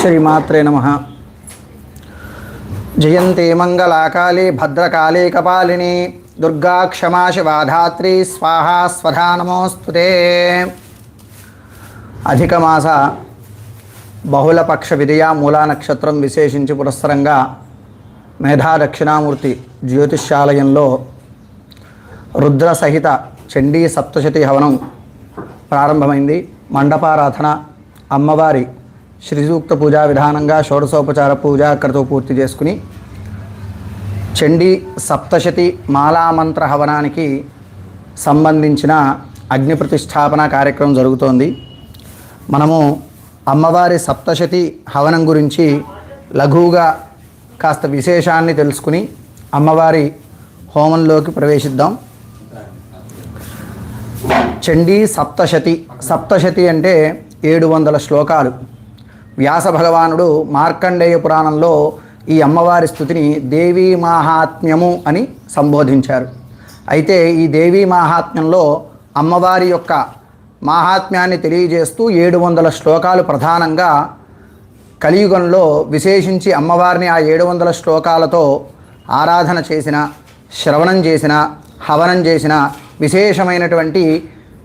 శ్రీమాత్రే నమః. జయంతే మంగళాకాళే భద్రకాళే కపాలిని దుర్గా క్షమా శివా ధాత్రి స్వాహా స్వధా నమోస్తుతే. అధికమాస బహుళపక్ష విదయ మూలా నక్షత్రం విశేషించి పురస్సరంగా మేధా దక్షిణామూర్తి జ్యోతిష్యాలయంలో రుద్ర సహిత చండీ సప్తశతి హవనం ప్రారంభమైంది. మండపారాధన, అమ్మవారి శ్రీసూక్త పూజా విధానంగా షోడశోపచార పూజ అక్కడితో పూర్తి చేసుకుని చండీ సప్తశతి మాలామంత్ర హవనానికి సంబంధించిన అగ్ని ప్రతిష్టాపన కార్యక్రమం జరుగుతోంది. మనము అమ్మవారి సప్తశతి హవనం గురించి లఘువుగా కాస్త విశేషాన్ని తెలుసుకుని అమ్మవారి హోమంలోకి ప్రవేశిద్దాం. చండీ సప్తశతి, సప్తశతి అంటే 700 శ్లోకాలు. వ్యాస భగవానుడు మార్కండేయ పురాణంలో ఈ అమ్మవారి స్థుతిని దేవీ మాహాత్మ్యము అని సంబోధించారు. అయితే ఈ దేవీ మాహాత్మ్యంలో అమ్మవారి యొక్క మాహాత్మ్యాన్ని తెలియజేస్తూ 700 శ్లోకాలు ప్రధానంగా కలియుగంలో విశేషించి అమ్మవారిని ఆ 700 శ్లోకాలతో ఆరాధన చేసిన, శ్రవణం చేసిన, హవనం చేసిన విశేషమైనటువంటి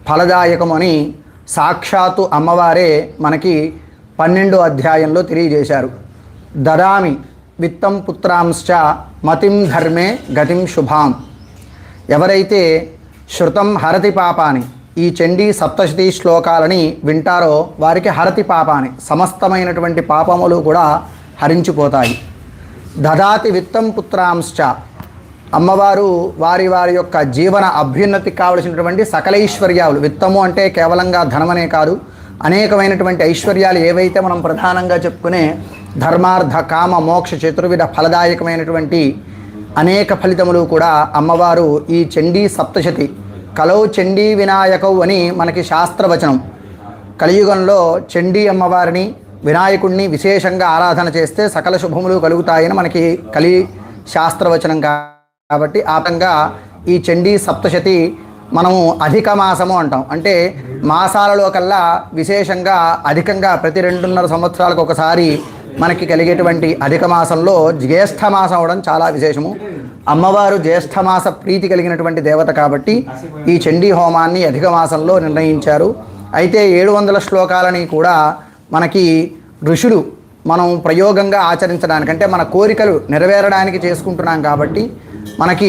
ఫలదాయకమని సాక్షాత్తు అమ్మవారే మనకి 12వ అధ్యాయంలో తెలియజేశారు. దదామి విత్తం పుత్రాంశ్చ మతిం ధర్మే గతిం శుభాం. ఎవరైతే శృతం హరతి పాపాని, ఈ చండీ సప్తశతి శ్లోకాలని వింటారో వారికి హరతి పాపాని, సమస్తమైనటువంటి పాపములు కూడా హరించిపోతాయి. దదాతి విత్తం పుత్రాంశ్చ, అమ్మవారు వారి వారి యొక్క జీవన అభ్యున్నతికి కావలసినటువంటి సకల ఐశ్వర్యాలు, విత్తము అంటే కేవలంగా ధనమనే కాదు, అనేకమైనటువంటి ఐశ్వర్యాలు ఏవైతే మనం ప్రధానంగా చెప్పుకునే ధర్మార్థ కామ మోక్ష చతుర్విధ ఫలదాయకమైనటువంటి అనేక ఫలితములు కూడా అమ్మవారు ఈ చండీ సప్తశతి కలౌ చండీ వినాయకౌ అని మనకి శాస్త్రవచనం. కలియుగంలో చండీ అమ్మవారిని వినాయకుడిని విశేషంగా ఆరాధన చేస్తే సకల శుభములు కలుగుతాయని మనకి కలి శాస్త్రవచనం. కాబట్టి ఆ విధంగా ఈ చండీ సప్తశతి మనము అధిక మాసము అంటాం. అంటే మాసాలలో కల్లా విశేషంగా అధికంగా ప్రతి 2.5 సంవత్సరాలకు ఒకసారి మనకి కలిగేటువంటి అధిక మాసంలో జ్యేష్ఠ మాసం అవడం చాలా విశేషము. అమ్మవారు జ్యేష్ఠమాస ప్రీతి కలిగినటువంటి దేవత కాబట్టి ఈ చండీ హోమాన్ని అధిక మాసంలో నిర్ణయించారు. అయితే 700 శ్లోకాలని కూడా మనకి ఋషులు మనం ప్రయోగంగా ఆచరించడానికంటే మన కోరికలు నెరవేరడానికి చేసుకుంటున్నాం కాబట్టి మనకి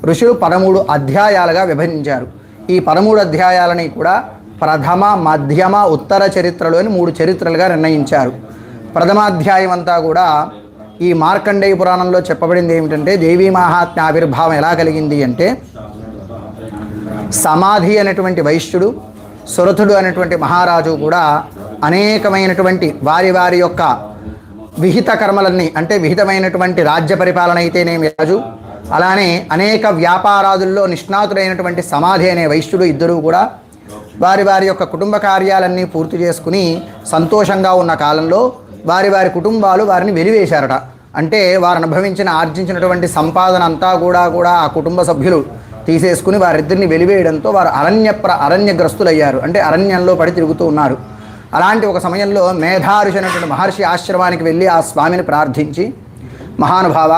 ఋషులు 13 అధ్యాయాలుగా విభజించారు. ఈ 13 అధ్యాయాలని కూడా ప్రథమ, మధ్యమ, ఉత్తర చరిత్రలోని 3 చరిత్రలుగా నిర్ణయించారు. ప్రథమాధ్యాయం అంతా కూడా ఈ మార్కండేయ పురాణంలో చెప్పబడింది ఏమిటంటే దేవీ మహాత్మ్య ఆవిర్భావం ఎలా కలిగింది అంటే, సమాధి అనేటువంటి వైశ్యుడు, సురథుడు అనేటువంటి మహారాజు కూడా అనేకమైనటువంటి వారి వారి యొక్క విహిత కర్మలన్నీ, అంటే విహితమైనటువంటి రాజ్య పరిపాలన అయితేనేమి రాజు, అలానే అనేక వ్యాపారాదుల్లో నిష్ణాతుడైనటువంటి సమాధి అనే వైశ్యుడు ఇద్దరూ కూడా వారి వారి యొక్క కుటుంబ కార్యాలన్నీ పూర్తి చేసుకుని సంతోషంగా ఉన్న కాలంలో వారి వారి కుటుంబాలు వారిని వెలివేశారట. అంటే వారు అనుభవించిన ఆర్జించినటువంటి సంపాదన అంతా కూడా ఆ కుటుంబ సభ్యులు తీసేసుకుని వారిద్దరిని వెలివేయడంతో వారు అరణ్యగ్రస్తులయ్యారు. అంటే అరణ్యంలో పడి తిరుగుతూ ఉన్నారు. అలాంటి ఒక సమయంలో మేధారుషి అనేటువంటి మహర్షి ఆశ్రమానికి వెళ్ళి ఆ స్వామిని ప్రార్థించి, మహానుభావ,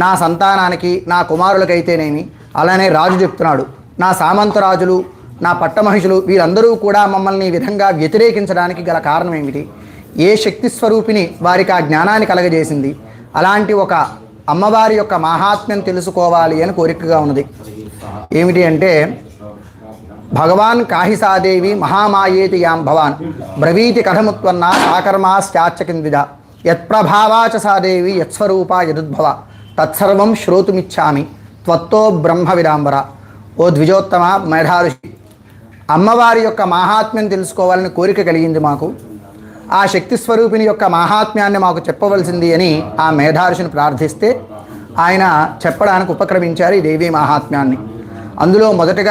నా సంతానానికి, నా కుమారులకైతేనేమి, అలానే రాజు చెప్తున్నాడు, నా సామంతరాజులు, నా పట్టమహిషులు వీరందరూ కూడా మమ్మల్ని ఈ విధంగా వ్యతిరేకించడానికి గల కారణం ఏమిటి? ఏ శక్తి స్వరూపిణి వారికి ఆ జ్ఞానాన్ని కలగజేసింది? అలాంటి ఒక అమ్మవారి యొక్క మహాత్మ్యం తెలుసుకోవాలి అని కోరికగా ఉన్నది. ఏమిటి అంటే, భగవాన్ కాహిసాదేవి మహామాయేతి యాం భవాన్ బ్రవీతి కథముత్వన్న సాకర్మాశ్చాచకిందిద యత్ప్రభావాచ సాదేవి యత్స్వరూపా యదుద్భవ తత్సర్వం శ్రోతుమిచ్చామి త్వత్తో బ్రహ్మ విదాంబర. ఓ ద్విజోత్తమ మేధారుషి, అమ్మవారి యొక్క మహాత్మ్యం తెలుసుకోవాలని కోరిక కలిగింది మాకు. ఆ శక్తి స్వరూపిణి యొక్క మహాత్మ్యాన్ని మాకు చెప్పవలసింది అని ఆ మేధారుషిని ప్రార్థిస్తే ఆయన చెప్పడానికి ఉపక్రమించారు ఈ దేవీ మహాత్మ్యాన్ని. అందులో మొదటి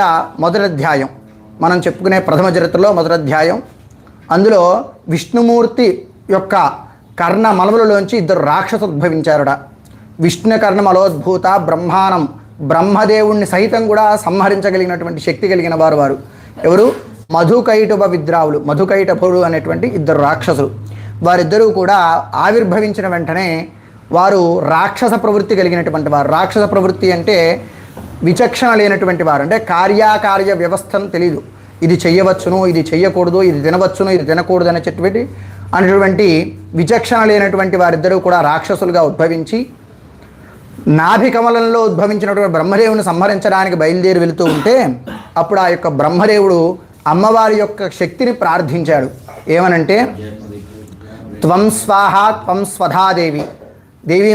అధ్యాయం మనం చెప్పుకునే ప్రథమ చరిత్రలో మొదటి అధ్యాయం. అందులో విష్ణుమూర్తి యొక్క కర్ణ మలములలోంచి 2 రాక్షసులు ఉద్భవించారట. విష్ణు కర్ణమలోద్భూత బ్రహ్మానం, బ్రహ్మదేవుణ్ణి సైతం కూడా సంహరించగలిగినటువంటి శక్తి కలిగిన వారు ఎవరు? మధుకైటభ విద్రావులు, మధుకైటభుడు అనేటువంటి 2 రాక్షసులు. వారిద్దరూ కూడా ఆవిర్భవించిన వెంటనే వారు రాక్షస ప్రవృత్తి కలిగినటువంటి వారు. రాక్షస ప్రవృత్తి అంటే విచక్షణ లేనటువంటి వారు, అంటే కార్యాకార్య వ్యవస్థను తెలియదు. ఇది చెయ్యవచ్చును, ఇది చెయ్యకూడదు, ఇది తినవచ్చును, ఇది తినకూడదు అనేటువంటి విచక్షణ లేనటువంటి వారిద్దరూ కూడా రాక్షసులుగా ఉద్భవించి నాభి కమలంలో ఉద్భవించినటువంటి బ్రహ్మదేవుని సంహరించడానికి బయలుదేరి వెళుతూ ఉంటే అప్పుడు ఆ యొక్క బ్రహ్మదేవుడు అమ్మవారి యొక్క శక్తిని ప్రార్థించాడు. ఏమనంటే, త్వం స్వాహా త్వం స్వధాదేవి, దేవీ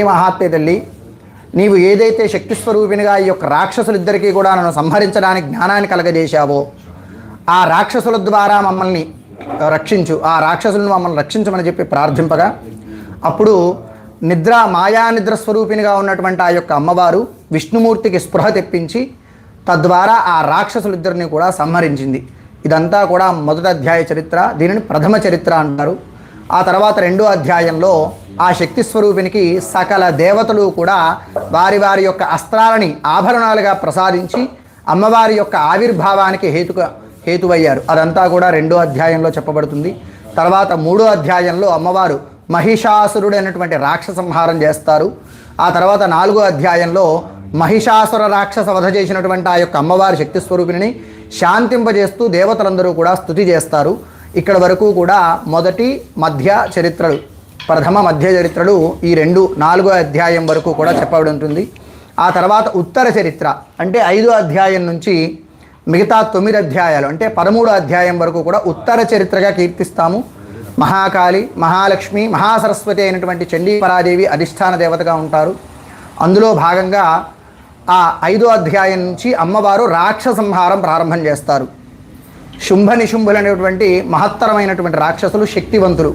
మహాత్మ్య తల్లి, నీవు ఏదైతే శక్తి స్వరూపినిగా ఈ యొక్క రాక్షసులిద్దరికీ కూడా నన్ను సంహరించడానికి జ్ఞానాన్ని కలగజేశావో ఆ రాక్షసుల ద్వారా మమ్మల్ని రక్షించు, ఆ రాక్షసులను మమ్మల్ని రక్షించమని చెప్పి ప్రార్థింపగా అప్పుడు మాయానిద్ర స్వరూపినిగా ఉన్నటువంటి ఆ యొక్క అమ్మవారు విష్ణుమూర్తికి స్పృహ తెప్పించి తద్వారా ఆ రాక్షసులిద్దరిని కూడా సంహరించింది. ఇదంతా కూడా మొదటి అధ్యాయ చరిత్ర, దీనిని ప్రథమ చరిత్ర అంటారు. ఆ తర్వాత రెండో అధ్యాయంలో ఆ శక్తి స్వరూపినికి సకల దేవతలు కూడా వారి వారి యొక్క అస్త్రాలని ఆభరణాలుగా ప్రసాదించి అమ్మవారి యొక్క ఆవిర్భావానికి హేతువయ్యారు. అదంతా కూడా రెండో అధ్యాయంలో చెప్పబడుతుంది. తర్వాత మూడో అధ్యాయంలో అమ్మవారు మహిషాసురుడు అనేటువంటి రాక్షస సంహారం చేస్తారు. ఆ తర్వాత నాలుగో అధ్యాయంలో మహిషాసుర రాక్షస వధ చేసినటువంటి ఆ యొక్క అమ్మవారి శక్తి స్వరూపిణిని శాంతింపజేస్తూ దేవతలందరూ కూడా స్తుతి చేస్తారు. ఇక్కడ వరకు కూడా మొదటి మధ్య చరిత్రలు, ప్రథమ మధ్య చరిత్రలు ఈ నాలుగో అధ్యాయం వరకు కూడా చెప్పబడి ఉంటుంది. ఆ తర్వాత ఉత్తర చరిత్ర అంటే 5వ అధ్యాయం నుంచి మిగతా 9 అధ్యాయాలు అంటే 13వ అధ్యాయం వరకు కూడా ఉత్తర చరిత్రగా కీర్తిస్తాము. మహాకాళి, మహాలక్ష్మి, మహాసరస్వతి అయినటువంటి చండీ పరాదేవి అధిష్టాన దేవతగా ఉంటారు. అందులో భాగంగా ఆ 5వ అధ్యాయం నుంచి అమ్మవారు రాక్షస సంహారం ప్రారంభం చేస్తారు. శుంభ నిశుంభులు అనేటువంటి మహత్తరమైనటువంటి రాక్షసులు, శక్తివంతులు.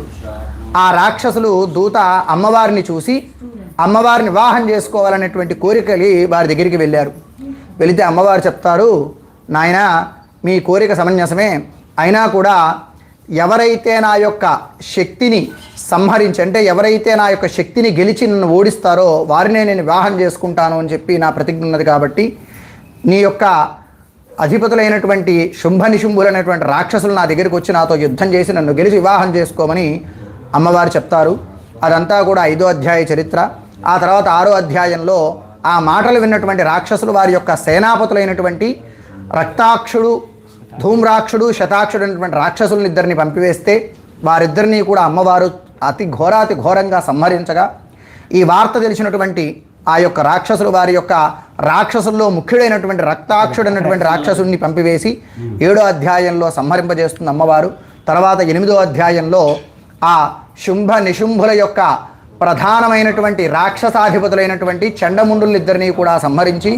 ఆ రాక్షసులు దూత అమ్మవారిని చూసి అమ్మవారిని వివాహం చేసుకోవాలనేటువంటి కోరికలి వారి దగ్గరికి వెళ్ళారు. వెళితే అమ్మవారు చెప్తారు, నాయన మీ కోరిక సమంజసమే, అయినా కూడా ఎవరైతే నా యొక్క శక్తిని సంహరించి, అంటే ఎవరైతే నా యొక్క శక్తిని గెలిచి నన్ను ఓడిస్తారో వారినే నేను వివాహం చేసుకుంటాను అని చెప్పి నా ప్రతిజ్ఞ ఉన్నది. కాబట్టి నీ యొక్క అధిపతులైనటువంటి శుంభ నిశుంభులు అనేటువంటి రాక్షసులు నా దగ్గరికి వచ్చి నాతో యుద్ధం చేసి నన్ను గెలిచి వివాహం చేసుకోమని అమ్మవారు చెప్తారు. అదంతా కూడా 5వ అధ్యాయ చరిత్ర. ఆ తర్వాత 6వ అధ్యాయంలో ఆ మాటలు విన్నటువంటి రాక్షసులు వారి యొక్క సేనాపతులైనటువంటి రక్తాక్షుడు, ధూమ్రాక్షుడు, శతాక్షుడు అనేటువంటి రాక్షసులను ఇద్దరిని పంపివేస్తే వారిద్దరినీ కూడా అమ్మవారు అతి ఘోరంగా సంహరించగా ఈ వార్త తెలిసినటువంటి ఆ యొక్క రాక్షసులు వారి యొక్క రాక్షసుల్లో ముఖ్యుడైనటువంటి రక్తాక్షుడు అనేటువంటి రాక్షసుడిని పంపివేసి 7వ అధ్యాయంలో సంహరింపజేస్తుంది అమ్మవారు. తర్వాత 8వ అధ్యాయంలో ఆ శుంభ నిశుంభుల యొక్క ప్రధానమైనటువంటి రాక్షసాధిపతులైనటువంటి చండముండులిద్దరినీ కూడా సంహరించి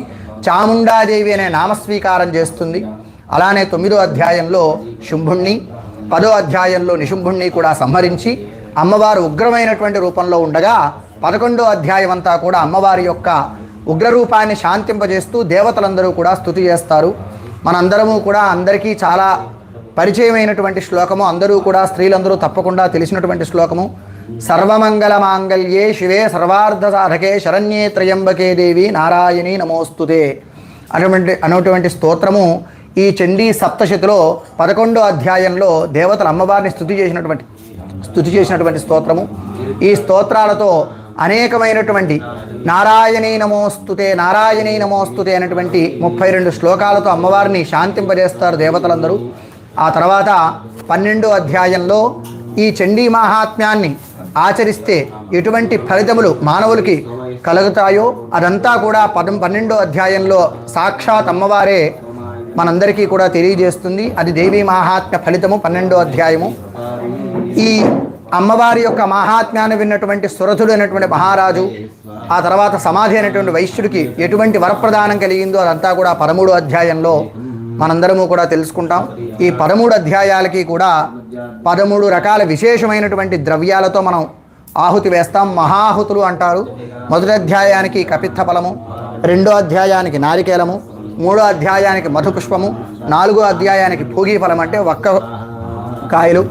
చాముండాదేవి అనే నామస్వీకారం చేస్తుంది. అలానే 9వ అధ్యాయంలో శుంభుణ్ణి, 10వ అధ్యాయంలో నిశుంభుణ్ణి కూడా సంహరించి అమ్మవారు ఉగ్రమైనటువంటి రూపంలో ఉండగా 11వ అధ్యాయం అంతా కూడా అమ్మవారి యొక్క ఉగ్రరూపాన్ని శాంతింపజేస్తూ దేవతలందరూ కూడా స్తుతి చేస్తారు. మనందరము కూడా అందరికీ చాలా పరిచయమైనటువంటి శ్లోకము, అందరూ కూడా స్త్రీలందరూ తప్పకుండా తెలిసినటువంటి శ్లోకము. సర్వమంగళ మాంగళ్యే శివే సర్వార్థ సాధకే శరణ్యే త్రయంబకే దేవి నారాయణీ నమోస్తుతే అనేటువంటి స్తోత్రము ఈ చండీ సప్తశతిలో 11వ అధ్యాయంలో దేవతలు అమ్మవారిని స్తుతి చేసినటువంటి స్తోత్రము. ఈ స్తోత్రాలతో అనేకమైనటువంటి నారాయణీ నమోస్తుతే అనేటువంటి 32 శ్లోకాలతో అమ్మవారిని శాంతింపజేస్తారు దేవతలందరూ. ఆ తర్వాత 12వ అధ్యాయంలో ఈ చండీ మహాత్మ్యాన్ని ఆచరిస్తే ఎటువంటి ఫలితములు మానవులకి కలుగుతాయో అదంతా కూడా 12వ అధ్యాయంలో సాక్షాత్ అమ్మవారే మనందరికీ కూడా తెలియజేస్తుంది. అది దేవీ మహాత్మ్య ఫలితము 12వ అధ్యాయము. ఈ అమ్మవారి యొక్క మహాత్మ్యాన్ని విన్నటువంటి సురథుడు అనేటువంటి మహారాజు, ఆ తర్వాత సమాధి అనేటువంటి వైశ్యుడికి ఎటువంటి వరప్రదానం కలిగిందో అదంతా కూడా 13వ అధ్యాయంలో మనందరము కూడా తెలుసుకుంటాం. ఈ 13 అధ్యాయాలకి కూడా 13 రకాల విశేషమైనటువంటి ద్రవ్యాలతో మనం ఆహుతి వేస్తాం. మహాహుతులు అంటారు. మొదటి అధ్యాయానికి కపిత్థ ఫలము, 2వ అధ్యాయానికి నారికేలము, 3వ అధ్యాయానికి మధుపుష్పము, 4వ అధ్యాయానికి భోగి ఫలం అంటే వక్క కాయలు,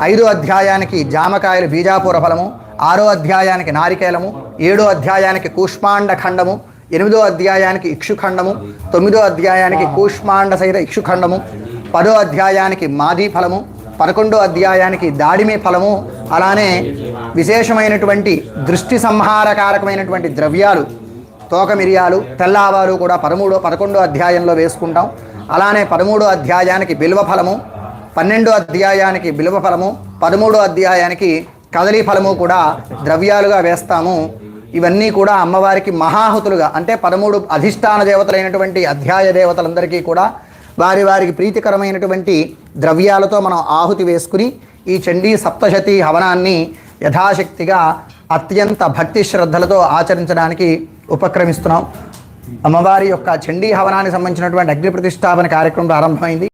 5వ అధ్యాయానికి జామకాయలు బీజాపూర ఫలము, 6వ అధ్యాయానికి నారికేలము, 7వ అధ్యాయానికి కూష్మాండ ఖండము, 8వ అధ్యాయానికి ఇక్షుఖండము, 9వ అధ్యాయానికి కూష్మాండ సహిత ఇక్షుఖండము, 10వ అధ్యాయానికి మాది ఫలము, 11వ అధ్యాయానికి దాడిమి ఫలము, అలానే విశేషమైనటువంటి దృష్టి సంహారకారకమైనటువంటి ద్రవ్యాలు తోక మిరియాలు, తెల్ల ఆవాలు కూడా 11వ అధ్యాయంలో వేసుకుంటాం. అలానే 13వ అధ్యాయానికి బిల్వ ఫలము, 12వ అధ్యాయానికి బిల్వ ఫలము, 13వ అధ్యాయానికి కదలీ ఫలము కూడా ద్రవ్యాలుగా వేస్తాము. ఇవన్నీ కూడా అమ్మవారికి మహాహుతులుగా, అంటే 13 అధిష్టాన దేవతలైనటువంటి అధ్యాయ దేవతలందరికీ కూడా వారి వారికి ప్రీతికరమైనటువంటి ద్రవ్యాలతో మనం ఆహుతి వేసుకుని ఈ చండీ సప్తశతి హవనాన్ని యథాశక్తిగా అత్యంత భక్తి శ్రద్ధలతో ఆచరించడానికి ఉపక్రమిస్తున్నాం. అమ్మవారి యొక్క చండీ హవనానికి సంబంధించినటువంటి అగ్ని ప్రతిష్టాపన కార్యక్రమం ప్రారంభమైంది.